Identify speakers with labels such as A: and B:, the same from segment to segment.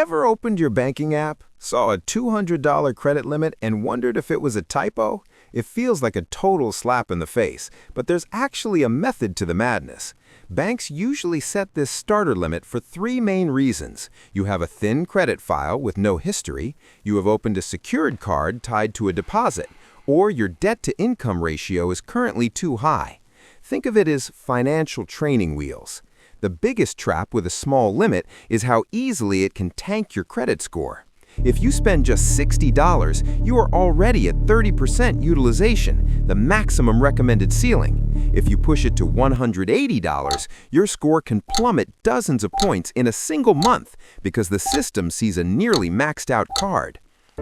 A: Ever opened your banking app, saw a $200 credit limit, and wondered if it was a typo? It feels like a total slap in the face, but there's actually a method to the madness. Banks usually set this starter limit for three main reasons. You have a thin credit file with no history, you have opened a secured card tied to a deposit, or your debt-to-income ratio is currently too high. Think of it as financial training wheels. The biggest trap with a small limit is how easily it can tank your credit score. If you spend just $60, you are already at 30% utilization, the maximum recommended ceiling. If you push it to $180, your score can plummet dozens of points in a single month because the system sees a nearly maxed out card.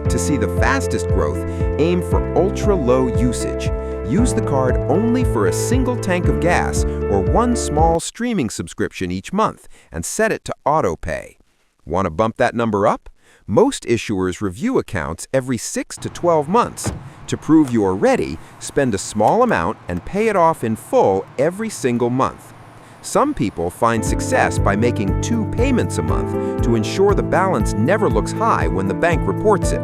A: To see the fastest growth, aim for ultra-low usage. Use the card only for a single tank of gas or one small streaming subscription each month and set it to auto-pay. Want to bump that number up? Most issuers review accounts every 6 to 12 months. To prove you are ready, spend a small amount and pay it off in full every single month. Some people find success by making 2 payments a month to ensure the balance never looks high when the bank reports it.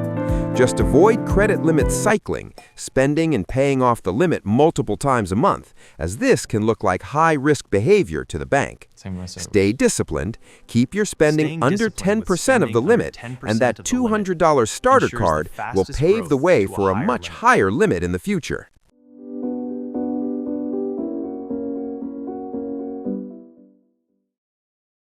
A: Just avoid credit limit cycling, spending and paying off the limit multiple times a month, as this can look like high-risk behavior to the bank. Stay disciplined, keep your spending under 10% of the limit, and that $200 starter card will pave the way for a much higher limit in the future.